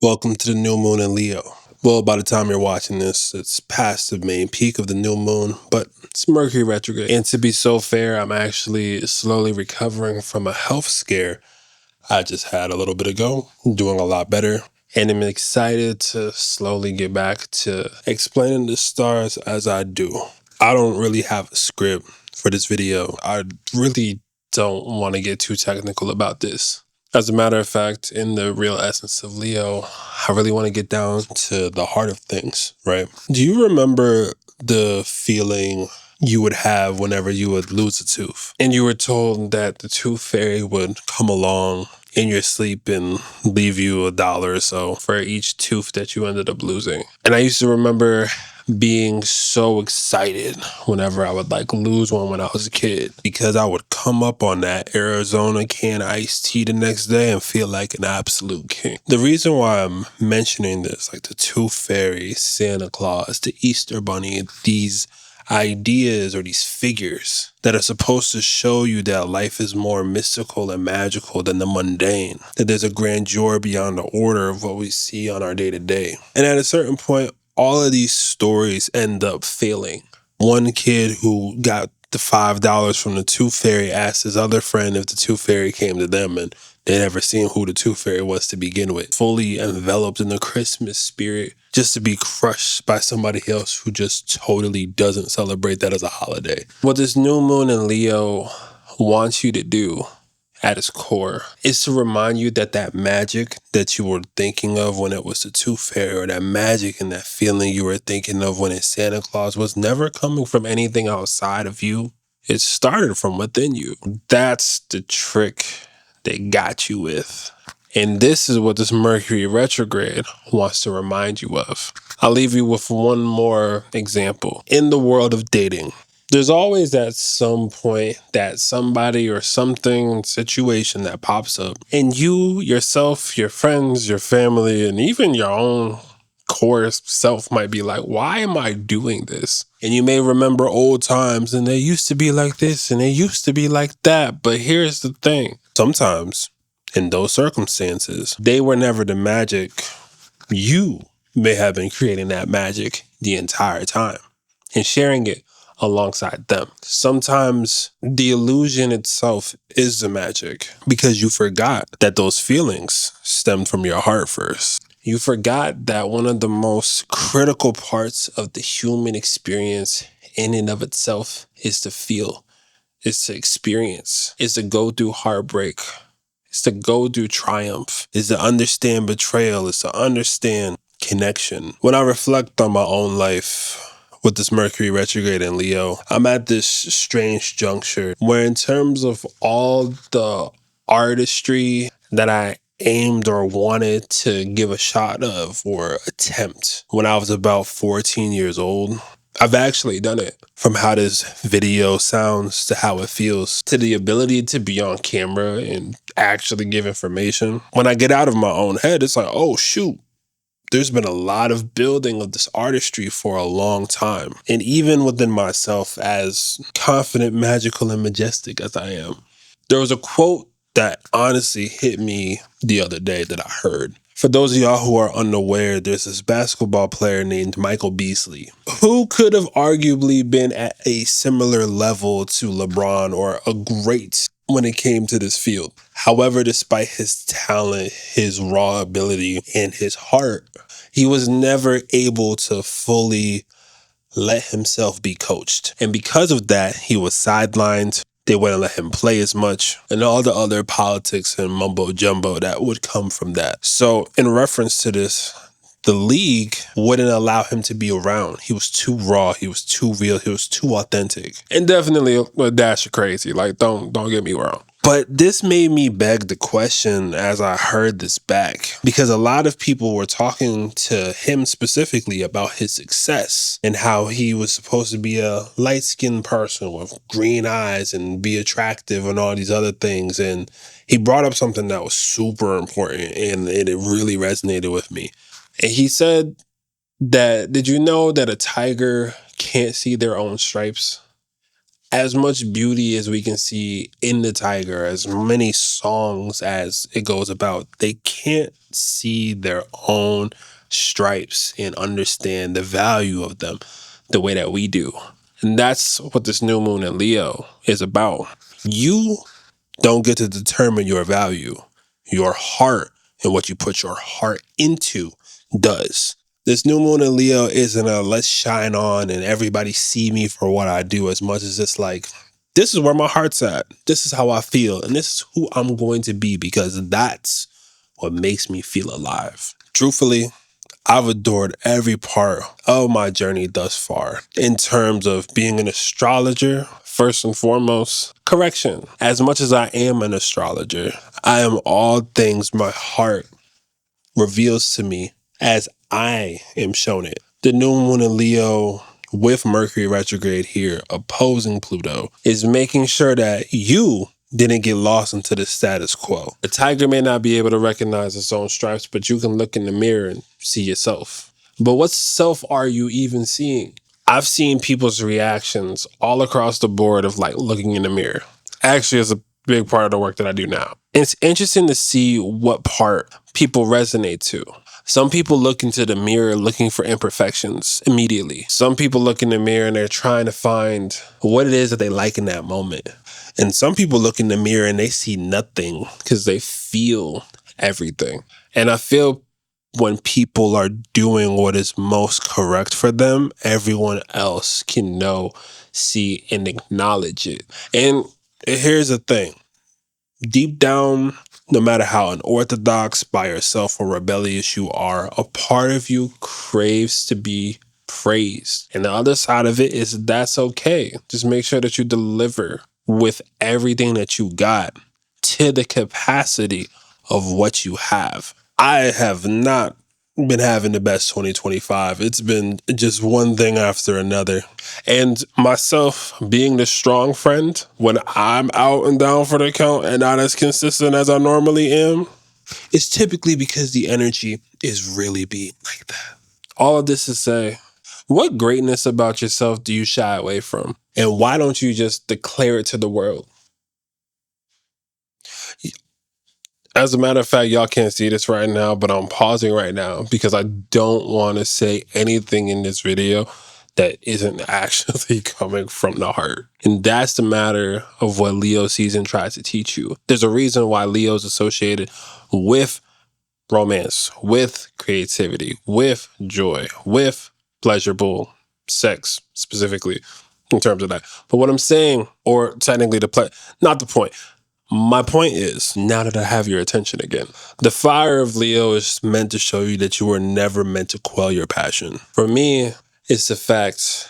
Welcome to the new moon in Leo. Well, by the time you're watching this, it's past the main peak of the new moon, but it's Mercury retrograde. And to be so fair, I'm actually slowly recovering from a health scare I just had a little bit ago, doing a lot better. And I'm excited to slowly get back to explaining the stars as I do. I don't really have a script for this video. I really don't want to get too technical about this. As a matter of fact, in the real essence of Leo, I really want to get down to the heart of things, right? Do you remember the feeling you would have whenever you would lose a tooth and you were told that the tooth fairy would come along in your sleep and leave you $1 or so for each tooth that you ended up losing? And I used to remember being so excited whenever I would lose one when I was a kid, because I would come up on that Arizona can iced tea the next day and feel like an absolute king. The reason why I'm mentioning this, like the tooth fairy, Santa Claus, the Easter bunny, these ideas or these figures that are supposed to show you that life is more mystical and magical than the mundane, that there's a grandeur beyond the order of what we see on our day-to-day. And at a certain point, all of these stories end up failing. One kid who got the $5 from the tooth fairy asked his other friend if the tooth fairy came to them, and they never seen who the tooth fairy was to begin with. Fully enveloped in the Christmas spirit, just to be crushed by somebody else who just totally doesn't celebrate that as a holiday. What this new moon in Leo wants you to do at its core is to remind you that that magic that you were thinking of when it was the tooth fairy, or that magic and that feeling you were thinking of when it's Santa Claus, was never coming from anything outside of you. It started from within you. That's the trick they got you with. And this is what this Mercury retrograde wants to remind you of. I'll leave you with one more example. In the world of dating, there's always at some point that somebody or something, situation that pops up, and you, yourself, your friends, your family, and even your own core self might be like, why am I doing this? And you may remember old times, and they used to be like this, and they used to be like that. But here's the thing. Sometimes, in those circumstances, they were never the magic. You may have been creating that magic the entire time and sharing it alongside them. Sometimes the illusion itself is the magic, because you forgot that those feelings stemmed from your heart first. You forgot that one of the most critical parts of the human experience in and of itself is to feel, is to experience, is to go through heartbreak, is to go through triumph, is to understand betrayal, is to understand connection. When I reflect on my own life with this Mercury retrograde in Leo, I'm at this strange juncture where, in terms of all the artistry that I aimed or wanted to give a shot of or attempt when I was about 14 years old, I've actually done it. From how this video sounds to how it feels, to the ability to be on camera and actually give information. When I get out of my own head, it's like, oh shoot, there's been a lot of building of this artistry for a long time. And even within myself, as confident, magical, and majestic as I am, there was a quote that honestly hit me the other day that I heard. For those of y'all who are unaware, there's this basketball player named Michael Beasley, who could have arguably been at a similar level to LeBron, or a great when it came to this field. However, despite his talent, his raw ability, and his heart, he was never able to fully let himself be coached. And because of that, he was sidelined. They wouldn't let him play as much, and all the other politics and mumbo jumbo that would come from that. So in reference to this, the league wouldn't allow him to be around. He was too raw. He was too real. He was too authentic. And definitely a dash of crazy. Don't get me wrong. But this made me beg the question as I heard this back, because a lot of people were talking to him specifically about his success and how he was supposed to be a light-skinned person with green eyes and be attractive and all these other things. And he brought up something that was super important, and it really resonated with me. And he said that, did you know that a tiger can't see their own stripes? As much beauty as we can see in the tiger, as many songs as it goes about, they can't see their own stripes and understand the value of them the way that we do. And that's what this new moon in Leo is about. You don't get to determine your value. Your heart and what you put your heart into does. This new moon in Leo isn't a let's shine on and everybody see me for what I do, as much as it's like, this is where my heart's at. This is how I feel. And this is who I'm going to be, because that's what makes me feel alive. Truthfully, I've adored every part of my journey thus far. In terms of being an astrologer, first and foremost, correction. As much as I am an astrologer, I am all things my heart reveals to me as I am shown it. The new moon in Leo with Mercury retrograde here opposing Pluto is making sure that you didn't get lost into the status quo. The tiger may not be able to recognize its own stripes, but you can look in the mirror and see yourself. But what self are you even seeing? I've seen people's reactions all across the board of like looking in the mirror. Actually, it's a big part of the work that I do now. It's interesting to see what part people resonate to. Some people look into the mirror looking for imperfections immediately. Some people look in the mirror and they're trying to find what it is that they like in that moment. And some people look in the mirror and they see nothing because they feel everything. And I feel when people are doing what is most correct for them, everyone else can know, see, and acknowledge it. And here's the thing. Deep down, no matter how unorthodox, by yourself, or rebellious you are, a part of you craves to be praised. And the other side of it is that's okay. Just make sure that you deliver with everything that you got to the capacity of what you have. I have not been having the best 2025. It's been just one thing after another. And myself being the strong friend, when I'm out and down for the count and not as consistent as I normally am, it's typically because the energy is really being like that. All of this to say, what greatness about yourself do you shy away from? And why don't you just declare it to the world? As a matter of fact, y'all can't see this right now, but I'm pausing right now because I don't want to say anything in this video that isn't actually coming from the heart. And that's the matter of what Leo season tries to teach you. There's a reason why Leo is associated with romance, with creativity, with joy, with pleasurable sex, specifically in terms of that. But what I'm saying, or technically not the point. My point is, now that I have your attention again, the fire of Leo is meant to show you that you were never meant to quell your passion. For me, it's the fact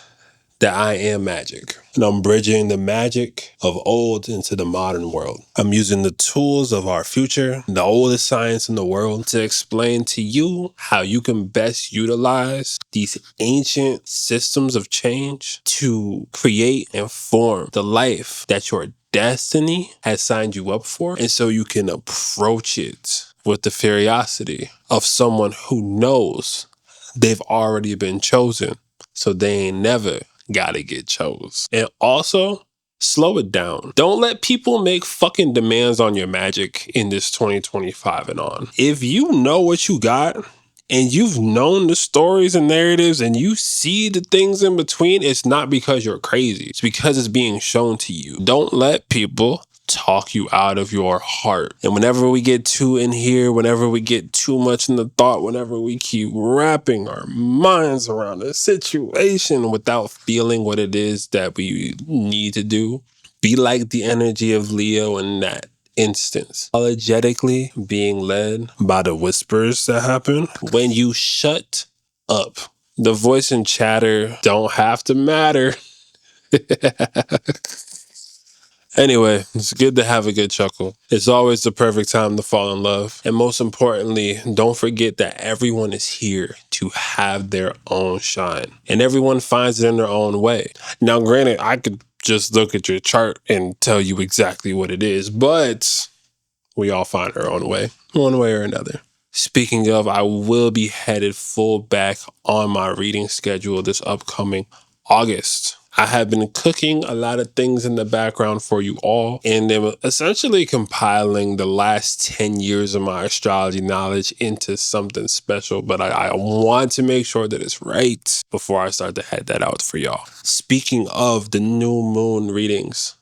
that I am magic. And I'm bridging the magic of old into the modern world. I'm using the tools of our future, the oldest science in the world, to explain to you how you can best utilize these ancient systems of change to create and form the life that your destiny has signed you up for. And so you can approach it with the curiosity of someone who knows they've already been chosen. So they ain't never gotta get chose. And also, slow it down. Don't let people make fucking demands on your magic in this 2025 and on. If you know what you got, and you've known the stories and narratives and you see the things in between, it's not because you're crazy. It's because it's being shown to you. Don't let people talk you out of your heart. And whenever we get too in here, whenever we get too much in the thought, whenever we keep wrapping our minds around a situation without feeling what it is that we need to do, be like the energy of Leo in that instance. Apologetically being led by the whispers that happen when you shut up. The voice and chatter don't have to matter. Anyway, it's good to have a good chuckle. It's always the perfect time to fall in love. And most importantly, don't forget that everyone is here to have their own shine. And everyone finds it in their own way. Now, granted, I could just look at your chart and tell you exactly what it is, but we all find our own way, one way or another. Speaking of, I will be headed full back on my reading schedule this upcoming August. I have been cooking a lot of things in the background for you all, and then essentially compiling the last 10 years of my astrology knowledge into something special. But I want to make sure that it's right before I start to head that out for y'all. Speaking of, the new moon readings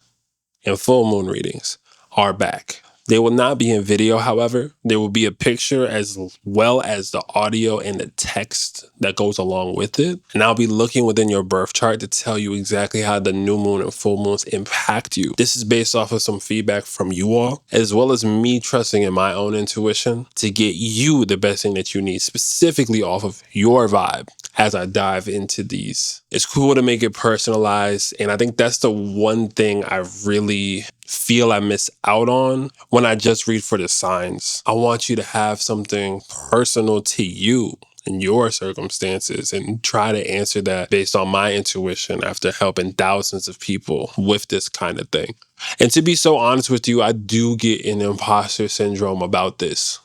and full moon readings are back. They will not be in video, however. There will be a picture as well as the audio and the text that goes along with it. And I'll be looking within your birth chart to tell you exactly how the new moon and full moons impact you. This is based off of some feedback from you all, as well as me trusting in my own intuition to get you the best thing that you need, specifically off of your vibe as I dive into these. It's cool to make it personalized, and I think that's the one thing I really feel I miss out on when I just read for the signs. I want you to have something personal to you and your circumstances and try to answer that based on my intuition after helping thousands of people with this kind of thing. And to be so honest with you, I do get an imposter syndrome about this.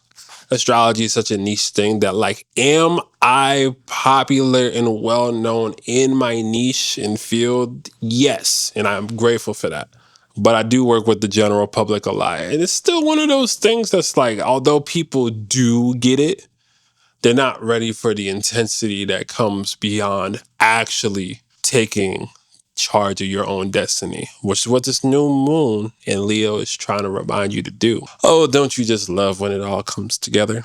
Astrology is such a niche thing that, like, am I popular and well known in my niche and field? Yes, and I'm grateful for that. But I do work with the general public a lot. And it's still one of those things that's like, although people do get it, they're not ready for the intensity that comes beyond actually taking charge of your own destiny, which is what this new moon in Leo is trying to remind you to do. Oh, don't you just love when it all comes together?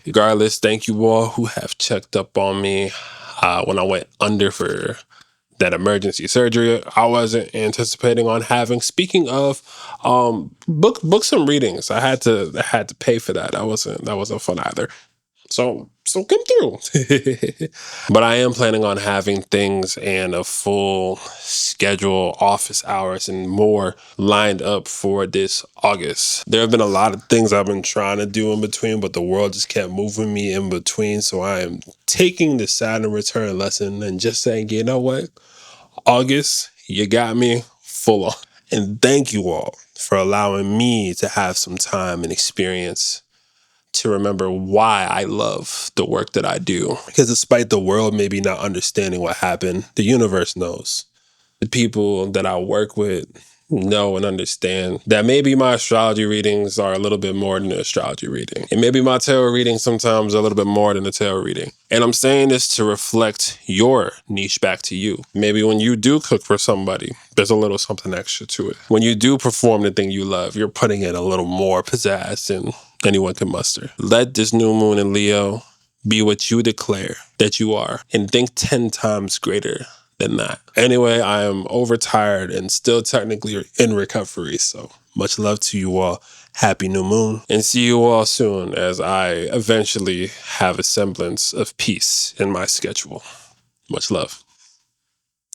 Regardless, thank you all who have checked up on me when I went under for that emergency surgery I wasn't anticipating on having. Speaking of, book some readings. I had to pay for that. That wasn't fun either. So come through. But I am planning on having things and a full schedule, office hours, and more lined up for this August. There have been a lot of things I've been trying to do in between, but the world just kept moving me in between. So I am taking the Saturn return lesson and just saying, you know what? August, you got me full on. And thank you all for allowing me to have some time and experience to remember why I love the work that I do. Because despite the world maybe not understanding what happened, the universe knows. The people that I work with know and understand that maybe my astrology readings are a little bit more than an astrology reading. And maybe my tarot reading sometimes are a little bit more than a tarot reading. And I'm saying this to reflect your niche back to you. Maybe when you do cook for somebody, there's a little something extra to it. When you do perform the thing you love, you're putting in a little more pizzazz than anyone can muster. Let this new moon in Leo be what you declare that you are, and think 10 times greater than that. Anyway, I am overtired and still technically in recovery, so much love to you all. Happy new moon, and see you all soon as I eventually have a semblance of peace in my schedule. Much love.